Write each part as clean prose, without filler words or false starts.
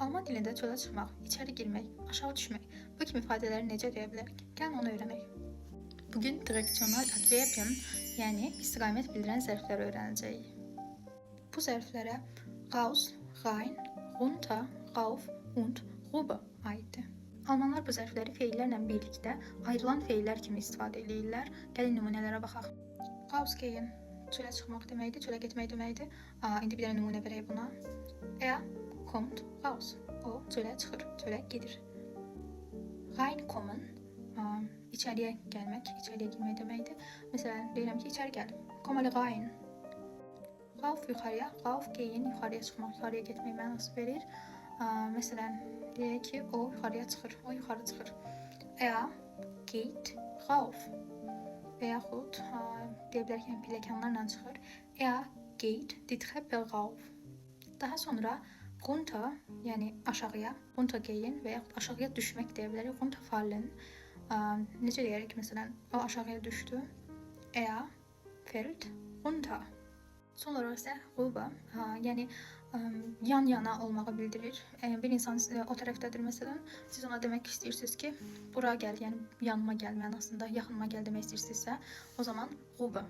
Alman dilində çölə çıxmaq, içəri girmək, aşağı düşmək bu kimi ifadələri necə deyə bilərik? Gəlin onu öyrənək. Bugün direksional adverbium, yəni istiqamət bildirən zərfləri öyrənəcəyik. Bu zərflərə raus, rein, runter, rauf und rüber aiddir. Almanlar bu zərfləri feillərlə birlikdə ayrılan feillər kimi istifadə edirlər. Gəlin nümunələrə baxaq. Rausgehen çölə çıxmaq deməkdir, çölə getmək deməkdir. İndi bir dənə nümunə verək buna. Er kommt raus. O çölə çıxır, çölə gedir. Reinkommen içəriyə gəlmək, içəriyə girmək deməkdir. Məsələn, deyirəm ki, içəri gəl. Komm alle rein. Rauf yuxarıya, rauf gehen yuxarıya çıxmaq, yuxarıya getmək mənası verir. Məsələn, deyək ki, o yuxarıya çıxır, o yuxarı çıxır. Er geht rauf. Və yaxud deyə bilərik ki, pilləkənlərlə çıxır. Er geht die Treppe rauf. Daha sonra runter, yəni aşağıya, runtergehen və yaxud aşağıya düşmək deyə bilərik. Runterfallen. Necə deyərik, məsələn, o aşağıya düşdü. Er fällt runter. Son olaraq isə rüber, yəni yan-yana olmağı bildirir. Bir insan o tərəfdədir məsələn, siz ona demək istəyirsiniz ki, bura gəl, yəni yanıma gəl mənasında, yaxınıma gəl demək istəyirsinizsə, o zaman rüber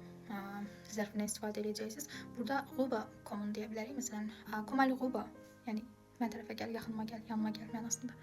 zərfindən istifadə edəcəksiniz. Burada rüber kommen deyə bilərik. Məsələn, komm alle rüber, yəni mən tərəfə gəl, yaxınıma gəl, yanıma gəl mənasında.